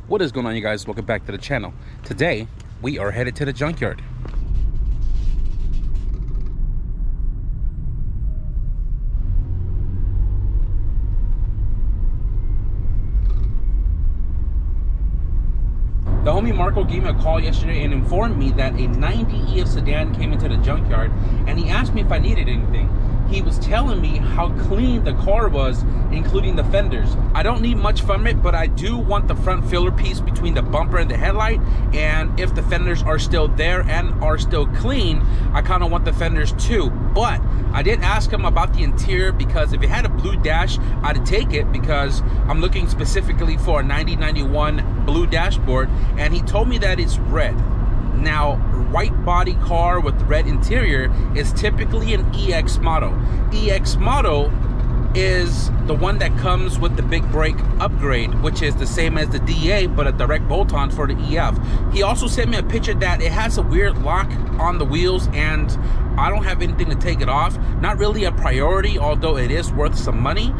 What is going on, you guys? Welcome back to the channel. Today we are headed to the junkyard. The homie Marco gave me a call yesterday and informed me that a 90 EF sedan came into the junkyard, and he asked me if I needed anything. He was telling me how clean the car was, including the fenders. I don't need much from it, but I do want the front filler piece between the bumper and the headlight, and if the fenders are still there and are still clean, I kind of want the fenders too. But I did ask him about the interior, because if it had a blue dash, I'd take it, because I'm looking specifically for a 9091 blue dashboard, and he told me that it's red. Now, white body car with red interior is typically an EX model. EX model is the one that comes with the big brake upgrade, which is the same as the DA but a direct bolt-on for the EF. He also sent me a picture that it has a weird lock on the wheels, and I don't have anything to take it off. Not really a priority, although it is worth some money.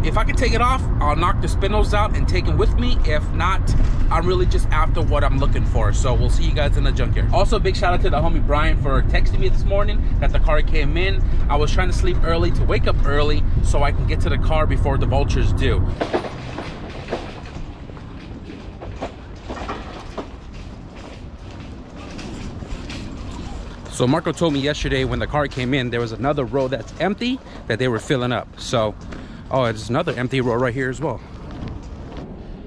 If I can take it off, I'll knock the spindles out and take them with me. If not, I'm really just after what I'm looking for. So we'll see you guys in the junkyard. Also, big shout out to the homie Brian for texting me this morning that the car came in. I was trying to sleep early to wake up early so I can get to the car before the vultures do. So Marco told me yesterday when the car came in, there was another row that's empty that they were filling up. So, oh, there's another empty row right here as well.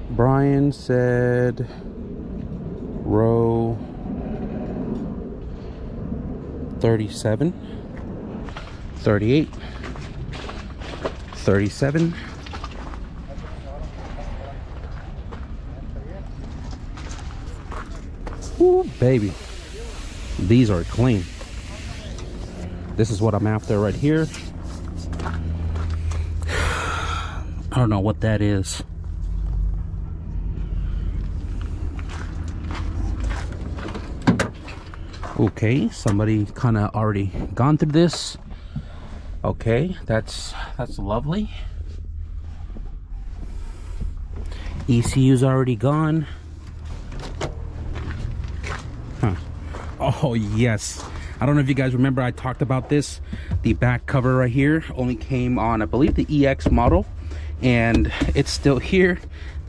Brian said row 37, 38, 37. Ooh, baby. These are clean. This is what I'm after right here. I don't know what that is. Okay, somebody kind of already gone through this. Okay, that's lovely. ECU's already gone. Huh. Oh yes, I don't know if you guys remember, I talked about this. The back cover right here only came on, I believe, the EX model, and it's still here.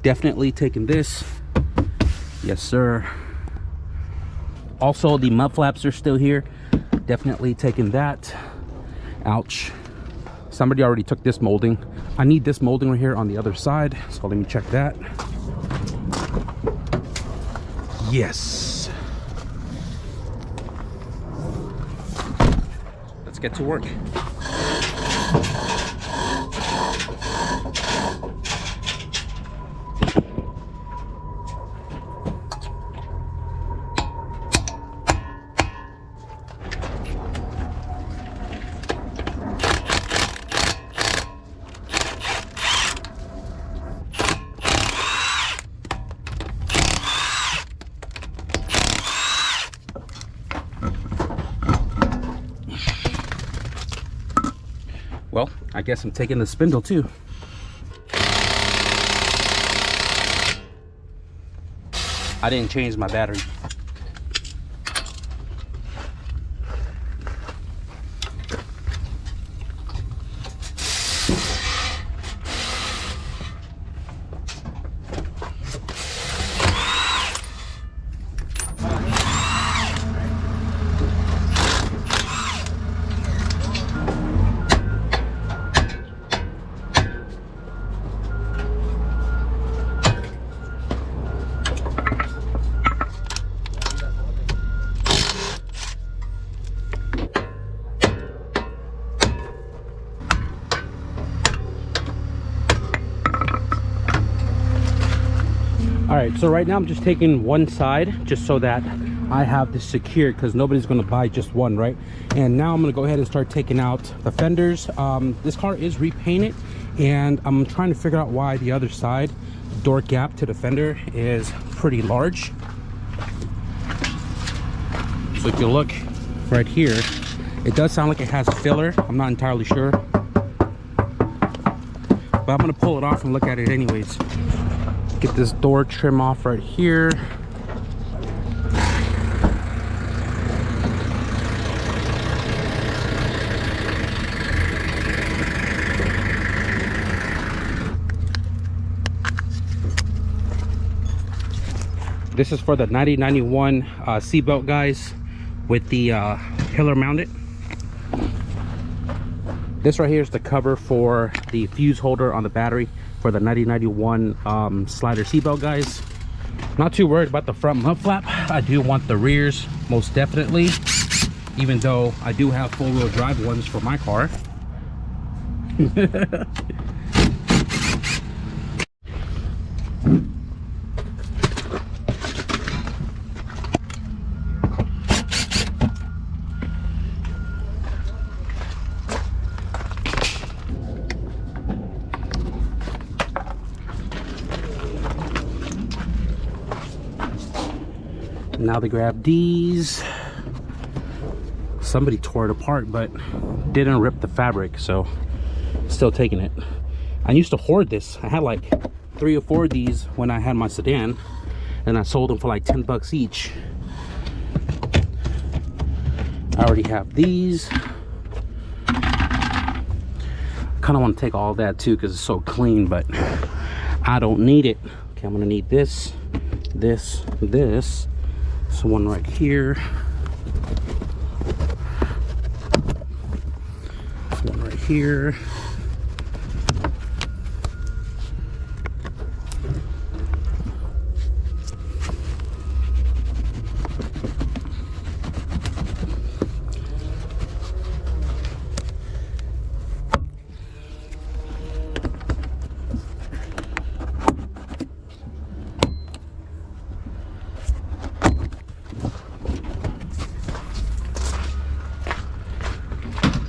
Definitely taking this. Yes sir. Also, the mud flaps are still here. Definitely taking that. Ouch. Somebody already took this molding. I need this molding right here on the other side, so let me check that. Yes. Let's get to work. Well, I guess I'm taking the spindle too. I didn't change my battery. All right, so right now I'm just taking one side just so that I have this secured, because nobody's going to buy just one, right? And now I'm going to go ahead and start taking out the fenders. This car is repainted, and I'm trying to figure out why the other side door gap to the fender is pretty large. So if you look right here, it does sound like it has a filler. I'm not entirely sure, but I'm going to pull it off and look at it anyways. Get this door trim off right here. This is for the 9091 seatbelt, guys, with the pillar mounted. This right here is the cover for the fuse holder on the battery for the 9091 slider seatbelt, guys. Not too worried about the front mud flap. I do want the rears, most definitely, even though I do have four-wheel drive ones for my car. Now they grab these. Somebody tore it apart but didn't rip the fabric, so still taking it. I used to hoard this. I had like 3 or 4 of these when I had my sedan, and I sold them for like 10 bucks each. I already have these. Kind of want to take all that too because it's so clean, but I don't need it. Okay, I'm gonna need this, this, this. So one right here, one right here,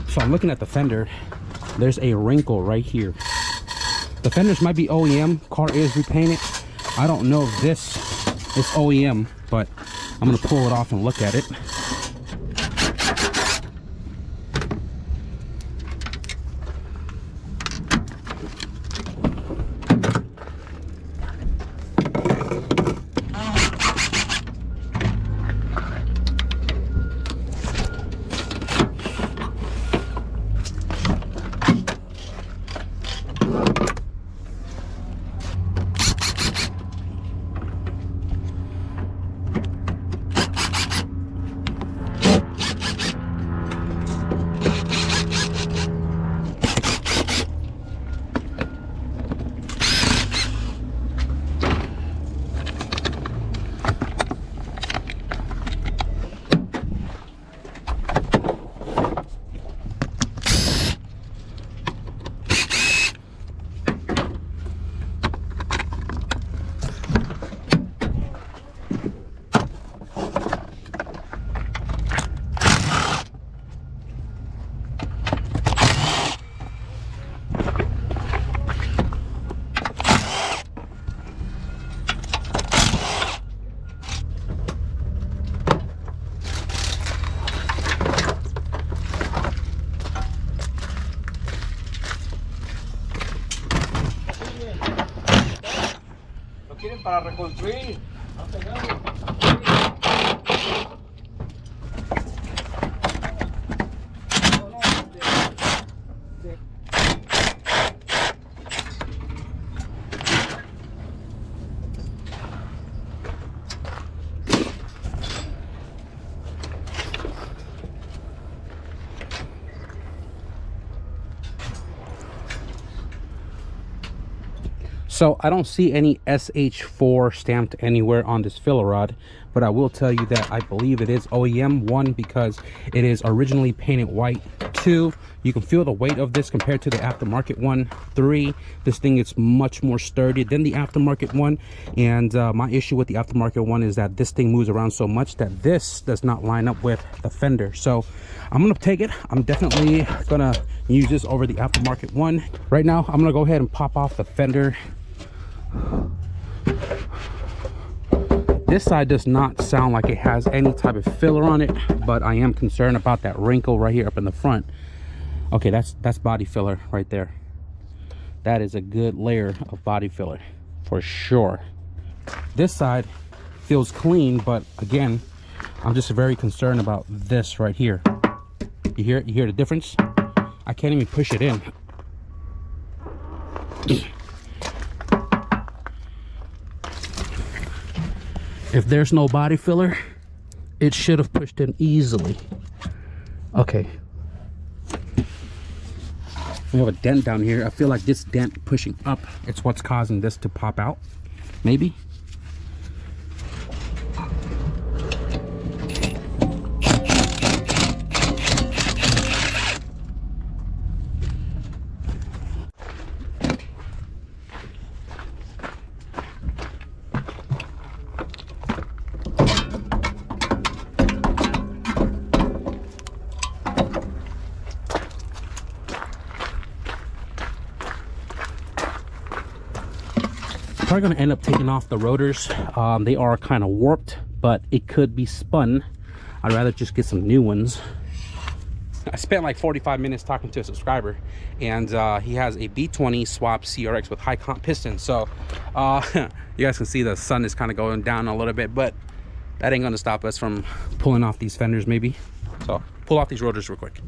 so I'm looking at the fender. There's a wrinkle right here. The fenders might be OEM. Car is repainted. I don't know if this is OEM, but I'm gonna pull it off and look at it. Para reconstruir. So I don't see any SH4 stamped anywhere on this filler rod, but I will tell you that I believe it is OEM. 1, because it is originally painted white. 2, you can feel the weight of this compared to the aftermarket one. 3, this thing is much more sturdy than the aftermarket one. And my issue with the aftermarket one is that this thing moves around so much that this does not line up with the fender. So I'm gonna take it. I'm definitely gonna use this over the aftermarket one. Right now, I'm gonna go ahead and pop off the fender. This side does not sound like it has any type of filler on it, but I am concerned about that wrinkle right here up in the front. Okay, that's body filler right there. That is a good layer of body filler for sure. This side feels clean, but again, I'm just very concerned about this right here. You hear the difference? I can't even push it in. If there's no body filler, it should have pushed in easily. Okay. We have a dent down here. I feel like this dent pushing up, it's what's causing this to pop out. Maybe. Probably going to end up taking off the rotors. They are kind of warped, but it could be spun. I'd rather just get some new ones. I spent like 45 minutes talking to a subscriber, and he has a B20 swap CRX with high comp pistons. So you guys can see the sun is kind of going down a little bit, but that ain't going to stop us from pulling off these fenders maybe. So pull off these rotors real quick.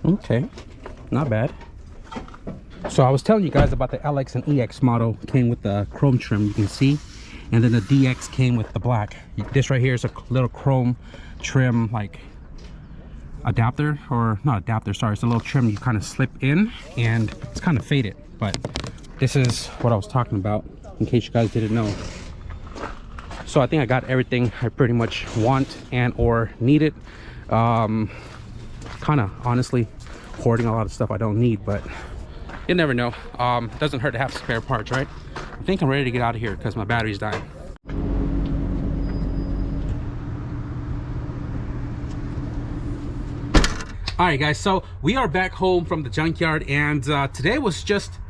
Okay, not bad. So I was telling you guys about the LX and EX model. Came with the chrome trim, you can see, and then the DX came with the black. This right here is a little chrome trim, like adapter, or not adapter, sorry, it's a little trim you kind of slip in, and it's kind of faded, but this is what I was talking about, in case you guys didn't know. So I think I got everything I pretty much want and or needed. Kind of honestly hoarding a lot of stuff I don't need, but you never know. It doesn't hurt to have spare parts, right? I think I'm ready to get out of here because my battery's dying. All right, guys, so we are back home from the junkyard, and today was just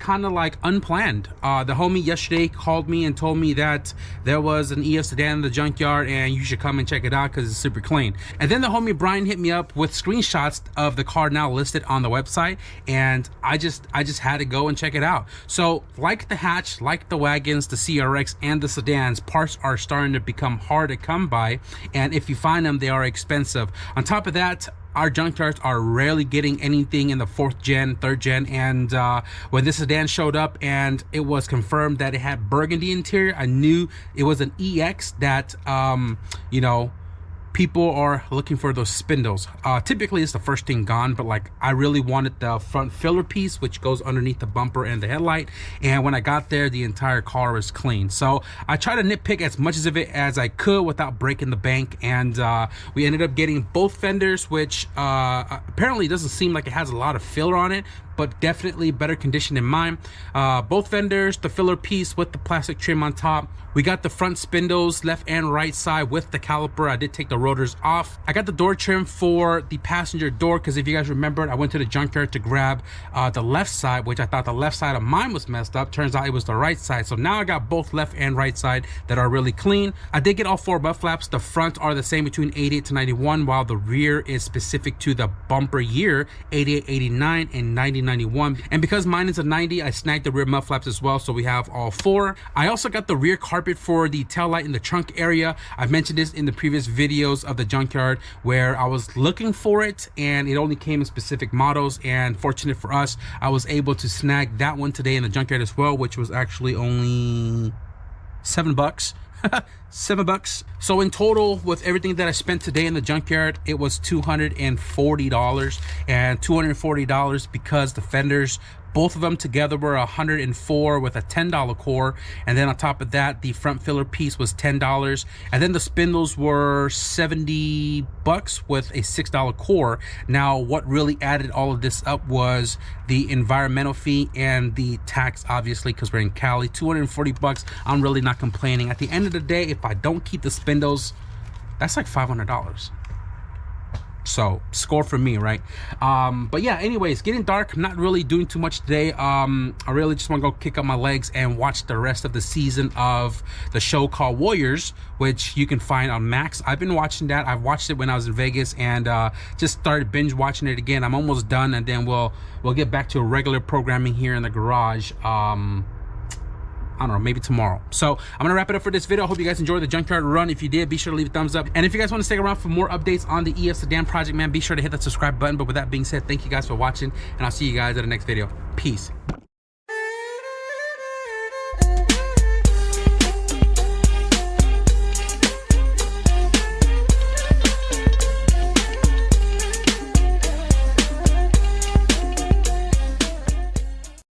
kind of like unplanned. The homie yesterday called me and told me that there was an EF sedan in the junkyard and you should come and check it out because it's super clean. And then the homie Brian hit me up with screenshots of the car now listed on the website, and I just had to go and check it out. So like the hatch, like the wagons, the CRX, and the sedans, parts are starting to become hard to come by, and if you find them, they are expensive. On top of that, our junkyards are rarely getting anything in the 4th gen, 3rd gen, and when this sedan showed up and it was confirmed that it had burgundy interior, I knew it was an EX that, you know, people are looking for those spindles. Typically it's the first thing gone, but like I really wanted the front filler piece, which goes underneath the bumper and the headlight, and when I got there, the entire car was clean. So I tried to nitpick as much of it as I could without breaking the bank, and we ended up getting both fenders, which apparently doesn't seem like it has a lot of filler on it, but definitely better condition than mine. Both fenders, the filler piece with the plastic trim on top. We got the front spindles left and right side with the caliper. I did take the rotors off. I got the door trim for the passenger door because if you guys remembered, I went to the junkyard to grab the left side, which I thought the left side of mine was messed up. Turns out it was the right side. So now I got both left and right side that are really clean. I did get all 4 mud flaps. The front are the same between 88 to 91, while the rear is specific to the bumper year, 88, 89, and 90, 91. And because mine is a 90, I snagged the rear mud flaps as well, so we have all 4. I also got the rear carpet for the tail light in the trunk area. I've mentioned this in the previous videos of the junkyard where I was looking for it and it only came in specific models, and fortunate for us, I was able to snag that one today in the junkyard as well, which was actually only $7. $7. So in total, with everything that I spent today in the junkyard, it was $240, and $240 because the fenders Both of them together were $104 with a $10 core, and then on top of that, the front filler piece was $10, and then the spindles were $70 with a $6 core. Now, what really added all of this up was the environmental fee and the tax, obviously, because we're in Cali. $240. I'm really not complaining. At the end of the day, if I don't keep the spindles, that's like $500. So score for me, right? But yeah, anyways, getting dark. I'm not really doing too much today. I really just want to go kick up my legs and watch the rest of the season of the show called Warriors, which you can find on Max. I've been watching that. I've watched it when I was in Vegas, and just started binge watching it again. I'm almost done, and then we'll get back to a regular programming here in the garage. I don't know, maybe tomorrow. So I'm gonna wrap it up for this video. I hope you guys enjoyed the junkyard run. If you did, be sure to leave a thumbs up. And if you guys want to stick around for more updates on the EF Sedan project, man, be sure to hit that subscribe button. But with that being said, thank you guys for watching, and I'll see you guys in the next video. Peace.